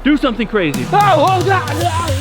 Do something crazy. Oh God!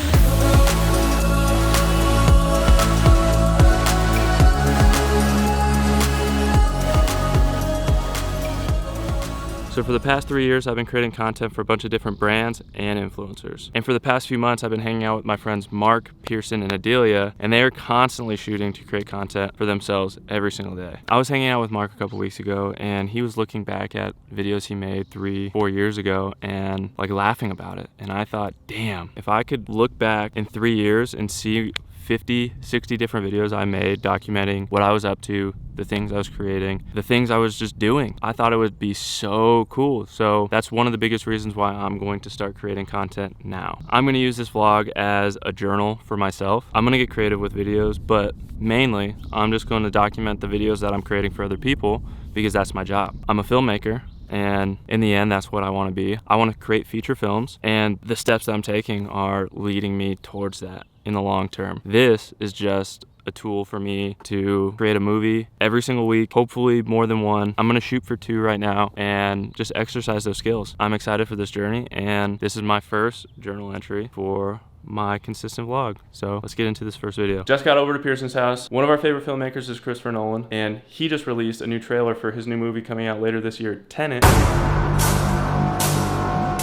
So for the past 3 years, I've been creating content for a bunch of different brands and influencers. And for the past few months, I've been hanging out with my friends Mark, Pierson, and Adelia, and they are constantly shooting to create content for themselves every single day. I was hanging out with Mark a couple weeks ago, and he was looking back at videos he made 3-4 years ago and like laughing about it. And I thought, damn, if I could look back in 3 years and see 50, 60 different videos I made documenting what I was up to, the things I was creating, the things I was just doing. I thought it would be so cool. So that's one of the biggest reasons why I'm going to start creating content now. I'm gonna use this vlog as a journal for myself. I'm gonna get creative with videos, but mainly I'm just gonna document the videos that I'm creating for other people because that's my job. I'm a filmmaker. And in the end, that's what I want to be. I want to create feature films, and the steps that I'm taking are leading me towards that in the long term. This is just a tool for me to create a movie every single week, hopefully more than one. I'm gonna shoot for 2 right now and just exercise those skills. I'm excited for this journey, and this is my first journal entry for my consistent vlog. So let's get into this first video. Just got over to Pierson's house. One of our favorite filmmakers is Christopher Nolan, and he just released a new trailer for his new movie coming out later this year, Tenet.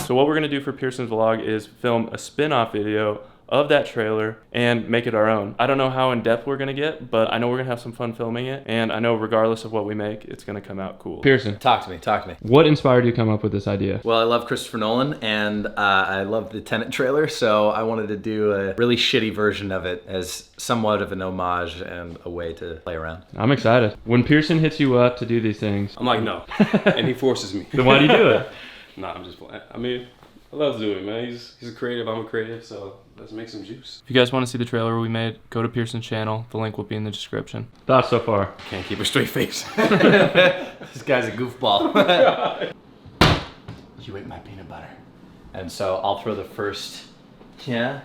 So what we're gonna do for Pierson's vlog is film a spin-off video of that trailer and make it our own. I don't know how in depth we're gonna get, but I know we're gonna have some fun filming it, and I know regardless of what we make, it's gonna come out cool. Pierson, talk to me. what inspired you to come up with this idea? Well, I love Christopher Nolan, and I love the Tenet trailer, so I wanted to do a really shitty version of it as somewhat of an homage and a way to play around. I'm excited. When Pierson hits you up to do these things, I'm like, no, and he forces me. then why do you do it? Nah, I'm just playing. I mean, I love doing it, man. He's a creative, I'm a creative, so let's make some juice. If you guys want to see the trailer we made, go to Pierson's channel. The link will be in the description. Thoughts so far? Can't keep a straight face. This guy's a goofball. You ate my peanut butter. And so I'll throw the first, yeah.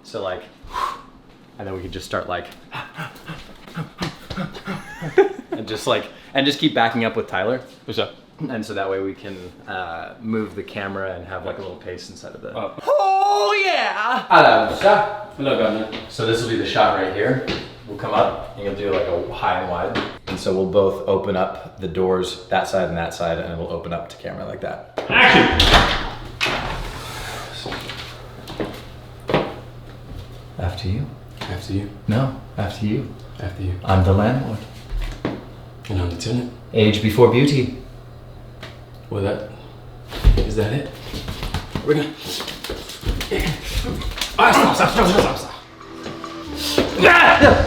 So like, and then we can just start like, and just keep backing up with Tylor. What's up? And so that way we can move the camera and have like a little pace inside of the. Oh yeah! Hello, Governor. So this will be the shot right here. We'll come up and you'll do like a high and wide. And so we'll both open up the doors, that side, and we'll open up to camera like that. Action! After you. After you. No, after you. After you. I'm the landlord. And I'm the tenant. Age before beauty. Well, is that it? We're gonna. Stop. Yeah!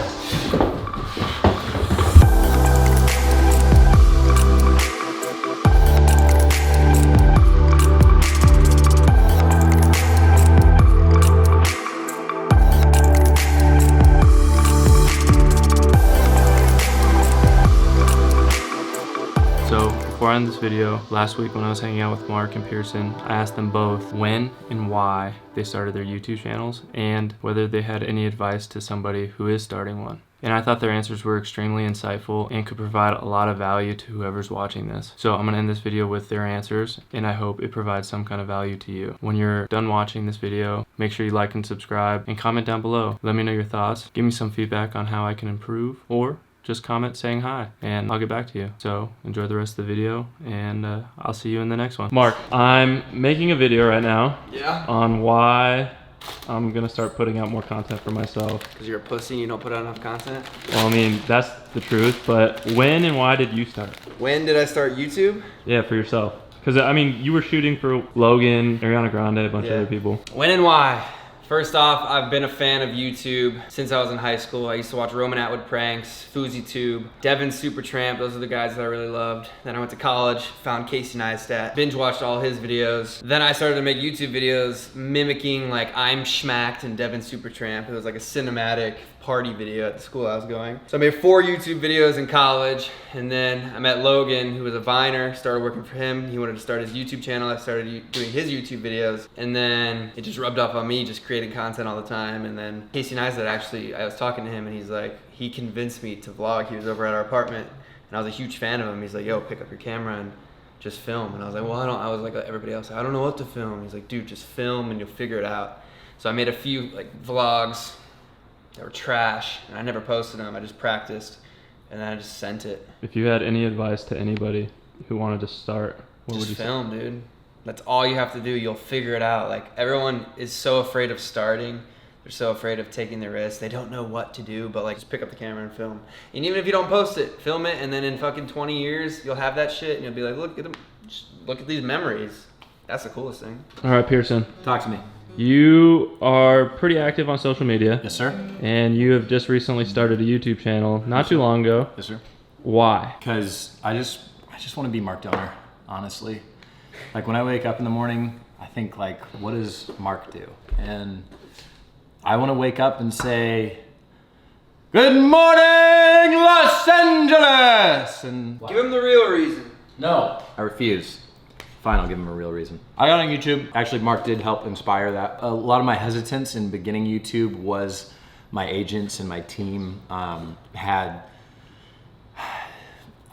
Before I end this video, last week when I was hanging out with Mark and Pierson, I asked them both when and why they started their YouTube channels and whether they had any advice to somebody who is starting one. And I thought their answers were extremely insightful and could provide a lot of value to whoever's watching this. So I'm gonna end this video with their answers, and I hope it provides some kind of value to you. When you're done watching this video, make sure you like and subscribe and comment down below. Let me know your thoughts. Give me some feedback on how I can improve, or just comment saying hi and I'll get back to you. So enjoy the rest of the video, and I'll see you in the next one. Mark, I'm making a video right now on why I'm gonna start putting out more content for myself. Because you're a pussy and you don't put out enough content? Well, I mean, that's the truth, but when and why did you start? When did I start YouTube? Yeah, for yourself. Because, I mean, you were shooting for Logan, Ariana Grande, a bunch of other people. When and why? First off, I've been a fan of YouTube since I was in high school. I used to watch Roman Atwood pranks, FouseyTube, Devin Supertramp. Those are the guys that I really loved. Then I went to college, found Casey Neistat, binge watched all his videos. Then I started to make YouTube videos mimicking like I'm Schmacked and Devin Supertramp. It was like a cinematic party video at the school I was going. So I made 4 YouTube videos in college, and then I met Logan, who was a Viner, started working for him. He wanted to start his YouTube channel. I started doing his YouTube videos, and then it just rubbed off on me, just creating content all the time. And then Casey Neistat, actually, I was talking to him, and he's like, he convinced me to vlog. He was over at our apartment, and I was a huge fan of him. He's like, yo, pick up your camera and just film. And I was like, well, I was like everybody else, I don't know what to film. He's like, dude, just film and you'll figure it out. So I made a few like vlogs that were trash, and I never posted them. I just practiced, and then I just sent it. If you had any advice to anybody who wanted to start, what would you say? Just film, dude. That's all you have to do. You'll figure it out. Like, everyone is so afraid of starting. They're so afraid of taking the risk. They don't know what to do, but like, just pick up the camera and film. And even if you don't post it, film it, and then in fucking 20 years, you'll have that shit, and you'll be like, look at them, just look at these memories. That's the coolest thing. All right, Pierson. Talk to me. You are pretty active on social media. Yes, sir. And you have just recently started a YouTube channel not too long ago. Yes, sir. Why? Because I just want to be Mark Donner, honestly. Like, when I wake up in the morning, I think, like, what does Mark do? And I want to wake up and say, good morning, Los Angeles! And Give him the real reason. no, I refuse. Fine, I'll give him a real reason. I got on YouTube. Actually, Mark did help inspire that. A lot of my hesitance in beginning YouTube was my agents and my team had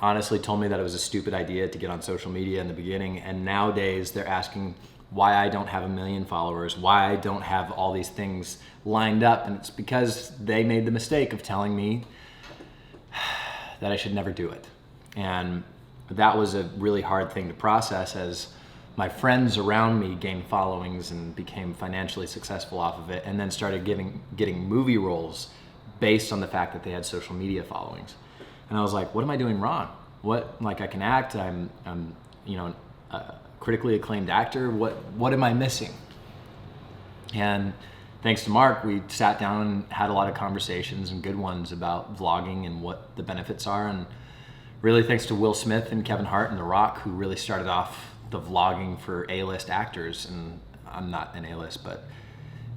honestly told me that it was a stupid idea to get on social media in the beginning. And nowadays they're asking why I don't have 1 million followers, why I don't have all these things lined up. And it's because they made the mistake of telling me that I should never do it. And that was a really hard thing to process, as my friends around me gained followings and became financially successful off of it, and then started getting movie roles based on the fact that they had social media followings. And I was like, what am I doing wrong? What, like, I can act, I'm you know, a critically acclaimed actor, what am I missing? And thanks to Mark, we sat down and had a lot of conversations, and good ones, about vlogging and what the benefits are. And really thanks to Will Smith and Kevin Hart and The Rock, who really started off the vlogging for A-list actors. And I'm not an A-list, but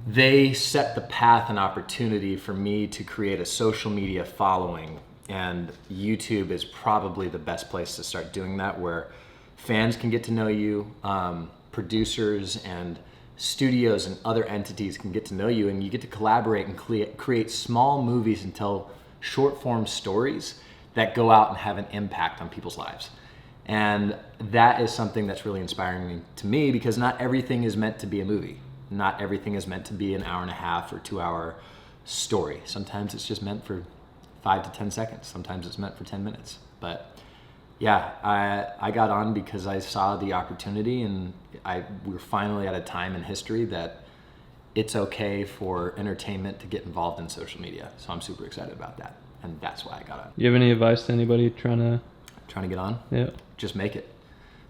they set the path and opportunity for me to create a social media following. And YouTube is probably the best place to start doing that, where fans can get to know you, producers and studios and other entities can get to know you, and you get to collaborate and create small movies and tell short form stories that go out and have an impact on people's lives. And that is something that's really inspiring to me, because not everything is meant to be a movie. Not everything is meant to be an 1.5 hour or 2 hour story. Sometimes it's just meant for 5 to 10 seconds. Sometimes it's meant for 10 minutes. But yeah, I got on because I saw the opportunity, and we're finally at a time in history that it's okay for entertainment to get involved in social media. So I'm super excited about that. And that's why I got on. You have any advice to anybody trying to get on? Yeah. Just make it.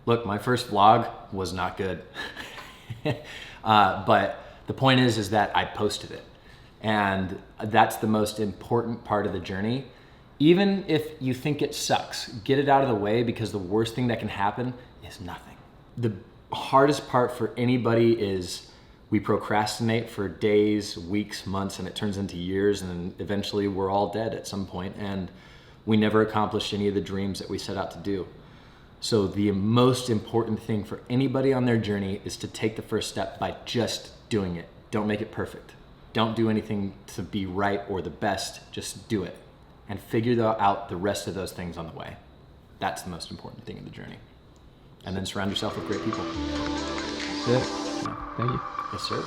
Look, my first vlog was not good. But the point is that I posted it. And that's the most important part of the journey. Even if you think it sucks, get it out of the way, because the worst thing that can happen is nothing. The hardest part for anybody is we procrastinate for days, weeks, months, and it turns into years, and then eventually we're all dead at some point, and we never accomplished any of the dreams that we set out to do. So the most important thing for anybody on their journey is to take the first step by just doing it. Don't make it perfect. Don't do anything to be right or the best, just do it. And figure out the rest of those things on the way. That's the most important thing in the journey. And then surround yourself with great people. That's it. Thank you. Yes, sir.